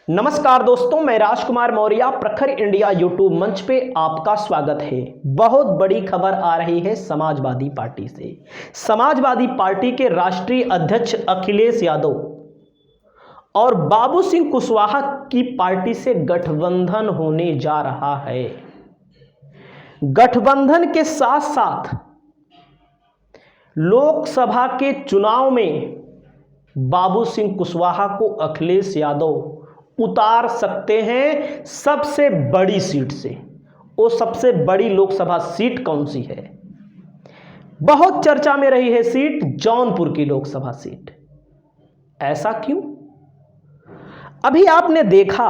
नमस्कार दोस्तों, मैं राजकुमार मौर्य प्रखर इंडिया यूट्यूब मंच पे आपका स्वागत है। बहुत बड़ी खबर आ रही है समाजवादी पार्टी से। समाजवादी पार्टी के राष्ट्रीय अध्यक्ष अखिलेश यादव और बाबू सिंह कुशवाहा की पार्टी से गठबंधन होने जा रहा है। गठबंधन के साथ साथ लोकसभा के चुनाव में बाबू सिंह कुशवाहा को अखिलेश यादव उतार सकते हैं सबसे बड़ी सीट से। वो सबसे बड़ी लोकसभा सीट कौन सी है? बहुत चर्चा में रही है सीट जौनपुर की लोकसभा सीट। ऐसा क्यों? अभी आपने देखा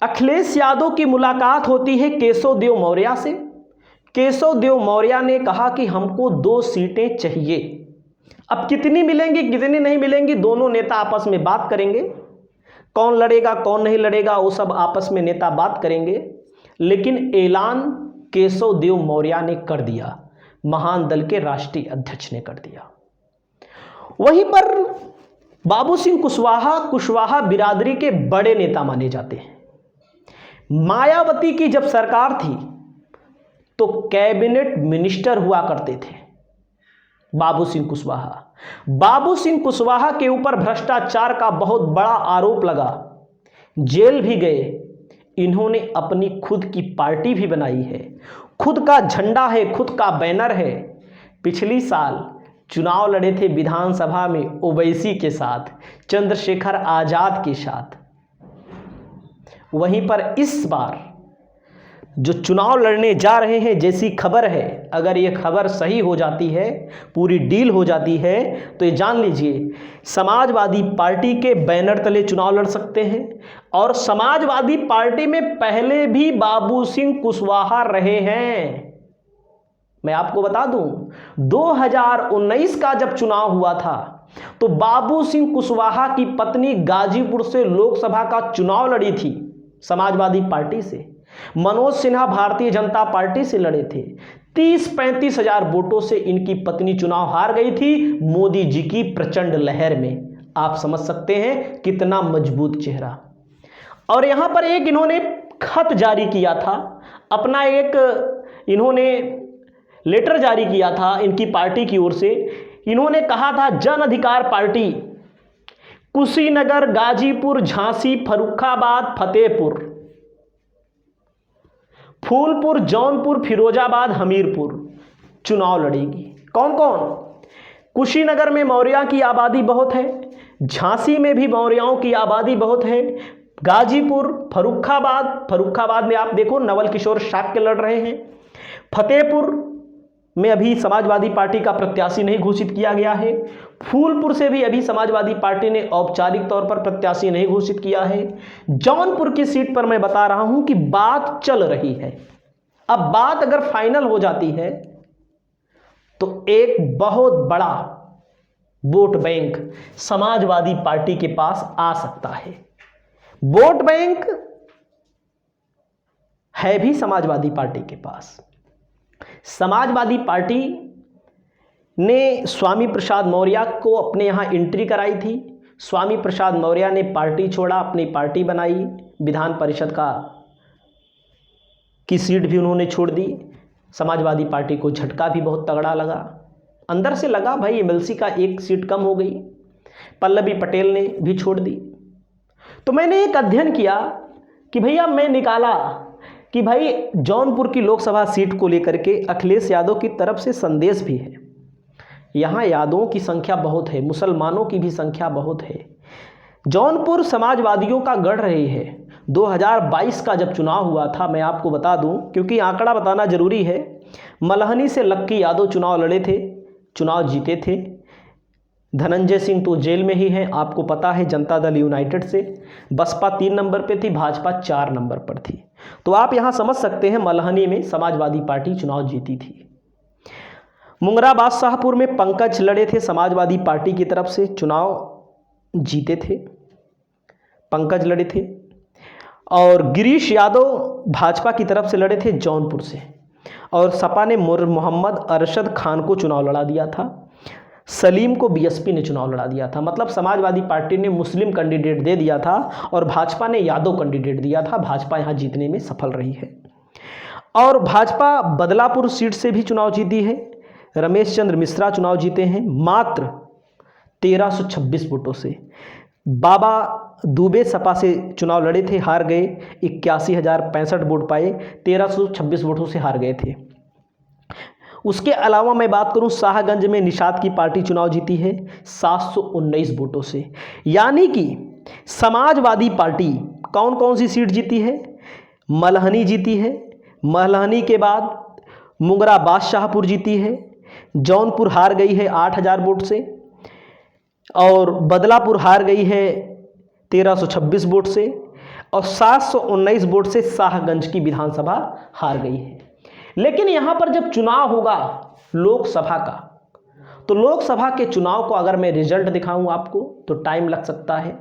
अखिलेश यादव की मुलाकात होती है केशव देव मौर्य से। केशव देव मौर्य ने कहा कि हमको 2 सीटें चाहिए। अब कितनी मिलेंगी कितनी नहीं मिलेंगी, दोनों नेता आपस में बात करेंगे। कौन लड़ेगा कौन नहीं लड़ेगा वो सब आपस में नेता बात करेंगे। लेकिन ऐलान केशव देव मौर्य ने कर दिया, महान दल के राष्ट्रीय अध्यक्ष ने कर दिया। वहीं पर बाबू सिंह कुशवाहा बिरादरी के बड़े नेता माने जाते हैं। मायावती की जब सरकार थी तो कैबिनेट मिनिस्टर हुआ करते थे बाबू सिंह कुशवाहा के ऊपर भ्रष्टाचार का बहुत बड़ा आरोप लगा, जेल भी गए। इन्होंने अपनी खुद की पार्टी भी बनाई है, खुद का झंडा है, खुद का बैनर है। पिछली साल चुनाव लड़े थे विधानसभा में ओवैसी के साथ, चंद्रशेखर आजाद के साथ। वहीं पर इस बार जो चुनाव लड़ने जा रहे हैं, जैसी खबर है, अगर ये खबर सही हो जाती है, पूरी डील हो जाती है, तो ये जान लीजिए समाजवादी पार्टी के बैनर तले चुनाव लड़ सकते हैं। और समाजवादी पार्टी में पहले भी बाबू सिंह कुशवाहा रहे हैं। मैं आपको बता दूं, 2019 का जब चुनाव हुआ था तो बाबू सिंह कुशवाहा की पत्नी गाजीपुर से लोकसभा का चुनाव लड़ी थी समाजवादी पार्टी से। मनोज सिन्हा भारतीय जनता पार्टी से लड़े थे। 30-35 हजार वोटों से इनकी पत्नी चुनाव हार गई थी मोदी जी की प्रचंड लहर में। आप समझ सकते हैं कितना मजबूत चेहरा। और यहां पर एक इन्होंने खत जारी किया था, अपना एक इन्होंने लेटर जारी किया था इनकी पार्टी की ओर से। इन्होंने कहा था, जन अधिकार पार्टी कुशीनगर, गाजीपुर, झांसी, फर्रुखाबाद, फतेहपुर, फूलपुर, जौनपुर, फिरोजाबाद, हमीरपुर चुनाव लड़ेगी। कौन कौन? कुशीनगर में मौर्या की आबादी बहुत है, झांसी में भी मौर्याओं की आबादी बहुत है, गाजीपुर, फर्रुखाबाद में आप देखो नवल किशोर शाक्य लड़ रहे हैं। फतेहपुर में अभी समाजवादी पार्टी का प्रत्याशी नहीं घोषित किया गया है। फूलपुर से भी अभी समाजवादी पार्टी ने औपचारिक तौर पर प्रत्याशी नहीं घोषित किया है। जौनपुर की सीट पर मैं बता रहा हूं कि बात चल रही है। अब बात अगर फाइनल हो जाती है तो एक बहुत बड़ा वोट बैंक समाजवादी पार्टी के पास आ सकता है। वोट बैंक है भी समाजवादी पार्टी के पास। समाजवादी पार्टी ने स्वामी प्रसाद मौर्य को अपने यहां एंट्री कराई थी। स्वामी प्रसाद मौर्य ने पार्टी छोड़ा, अपनी पार्टी बनाई, विधान परिषद की सीट भी उन्होंने छोड़ दी। समाजवादी पार्टी को झटका भी बहुत तगड़ा लगा, अंदर से लगा भाई एमएलसी का 1 सीट कम हो गई। पल्लवी पटेल ने भी छोड़ दी। तो मैंने एक अध्ययन किया कि भैया मैं निकाला कि भाई जौनपुर की लोकसभा सीट को लेकर के अखिलेश यादव की तरफ से संदेश भी है। यहाँ यादवों की संख्या बहुत है, मुसलमानों की भी संख्या बहुत है। जौनपुर समाजवादियों का गढ़ रही है। 2022 का जब चुनाव हुआ था, मैं आपको बता दूं क्योंकि आंकड़ा बताना जरूरी है, मलहनी से लक्की यादव चुनाव लड़े थे, चुनाव जीते थे। धनंजय सिंह तो जेल में ही हैं, आपको पता है, जनता दल यूनाइटेड से। बसपा 3 नंबर पे थी, भाजपा 4 नंबर पर थी। तो आप यहां समझ सकते हैं मलहनी में समाजवादी पार्टी चुनाव जीती थी। मुंगरा बादशाहपुर में पंकज लड़े थे समाजवादी पार्टी की तरफ से, चुनाव जीते थे, पंकज लड़े थे। और गिरीश यादव भाजपा की तरफ से लड़े थे जौनपुर से। और सपा ने मोहम्मद अरशद खान को चुनाव लड़ा दिया था। सलीम को बीएसपी ने चुनाव लड़ा दिया था। मतलब समाजवादी पार्टी ने मुस्लिम कैंडिडेट दे दिया था और भाजपा ने यादव कैंडिडेट दिया था। भाजपा यहाँ जीतने में सफल रही है और भाजपा बदलापुर सीट से भी चुनाव जीती है। रमेश चंद्र मिश्रा चुनाव जीते हैं मात्र 1326 वोटों से। बाबा दुबे सपा से चुनाव लड़े थे, हार गए, 81,065 वोट पाए, 1326 वोटों से हार गए थे। उसके अलावा मैं बात करूं, शाहगंज में निषाद की पार्टी चुनाव जीती है 719 वोटों से। यानी कि समाजवादी पार्टी कौन कौन सी सीट जीती है? मल्हनी जीती है, मल्हनी के बाद मुंगरा बादशाहपुर जीती है, जौनपुर हार गई है 8000 वोट से और बदलापुर हार गई है 1326 वोट से और 719 वोट से शाहगंज की विधानसभा हार गई है। लेकिन यहाँ पर जब चुनाव होगा लोकसभा का, तो लोकसभा के चुनाव को अगर मैं रिजल्ट दिखाऊं आपको तो टाइम लग सकता है।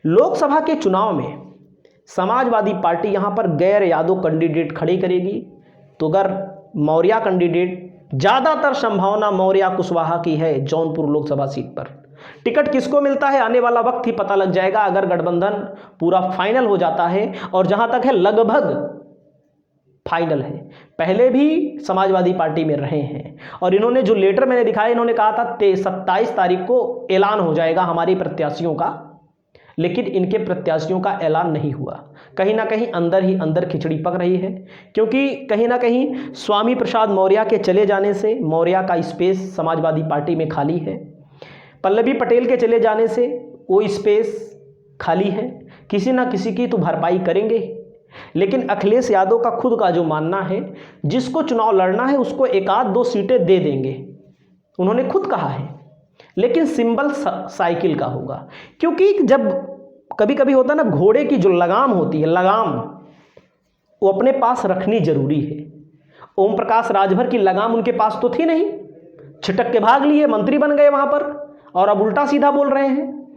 लोकसभा के चुनाव में समाजवादी पार्टी यहाँ पर गैर यादव कैंडिडेट खड़े करेगी। तो अगर मौर्या कैंडिडेट, ज़्यादातर संभावना मौर्या कुशवाहा की है जौनपुर लोकसभा सीट पर। टिकट किसको मिलता है आने वाला वक्त ही पता लग जाएगा, अगर गठबंधन पूरा फाइनल हो जाता है। और जहाँ तक है लगभग फाइनल है, पहले भी समाजवादी पार्टी में रहे हैं और इन्होंने जो लेटर मैंने दिखाया, इन्होंने कहा था 27 तारीख को ऐलान हो जाएगा हमारे प्रत्याशियों का, लेकिन इनके प्रत्याशियों का ऐलान नहीं हुआ। कहीं ना कहीं अंदर ही अंदर खिचड़ी पक रही है, क्योंकि कहीं ना कहीं स्वामी प्रसाद मौर्य के चले जाने से मौर्य का स्पेस समाजवादी पार्टी में खाली है, पल्लवी पटेल के चले जाने से वो स्पेस खाली है, किसी ना किसी की तो भरपाई करेंगे। लेकिन अखिलेश यादव का खुद का जो मानना है, जिसको चुनाव लड़ना है उसको 1-2 सीटें दे देंगे, उन्होंने खुद कहा है, लेकिन सिंबल साइकिल का होगा। क्योंकि जब कभी कभी होता है ना, घोड़े की जो लगाम होती है, लगाम वो अपने पास रखनी जरूरी है। ओम प्रकाश राजभर की लगाम उनके पास तो थी नहीं, छिटक के भाग लिए, मंत्री बन गए वहां पर और अब उल्टा सीधा बोल रहे हैं।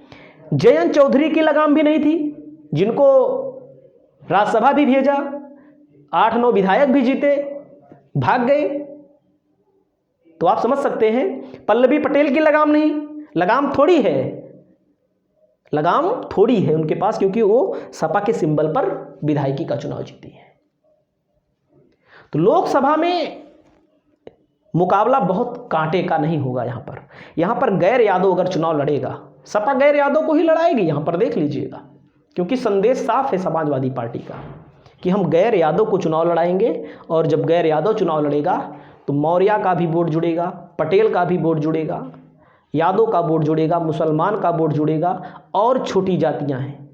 जयंत चौधरी की लगाम भी नहीं थी, जिनको राज्यसभा भी भेजा, 8-9 विधायक भी जीते, भाग गए। तो आप समझ सकते हैं पल्लवी पटेल की लगाम नहीं, लगाम थोड़ी है, लगाम थोड़ी है उनके पास, क्योंकि वो सपा के सिंबल पर विधायकी का चुनाव जीती है। तो लोकसभा में मुकाबला बहुत कांटे का नहीं होगा। यहाँ पर गैर यादव अगर चुनाव लड़ेगा, सपा गैर यादव को ही लड़ाएगी, यहाँ पर देख लीजिएगा, क्योंकि संदेश साफ है समाजवादी पार्टी का कि हम गैर यादव को चुनाव लड़ाएंगे। और जब गैर यादव चुनाव लड़ेगा तो मौर्या का भी वोट जुड़ेगा, पटेल का भी वोट जुड़ेगा, यादव का वोट जुड़ेगा, मुसलमान का वोट जुड़ेगा और छोटी जातियां हैं,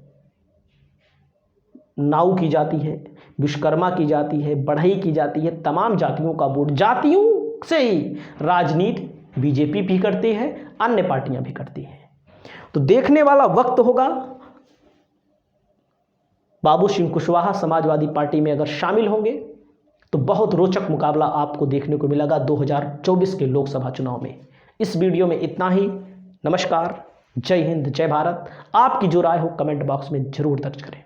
नाऊ की जाति है, विश्वकर्मा की जाति है, बढ़ई की जाति है, तमाम जातियों का वोट, जातियों से ही राजनीति बीजेपी भी करती है, अन्य पार्टियां भी करती हैं। तो देखने वाला वक्त होगा। बाबू सिंह कुशवाहा समाजवादी पार्टी में अगर शामिल होंगे तो बहुत रोचक मुकाबला आपको देखने को मिलेगा 2024 के लोकसभा चुनाव में। इस वीडियो में इतना ही। नमस्कार, जय हिंद, जय भारत। आपकी जो राय हो कमेंट बॉक्स में जरूर दर्ज करें।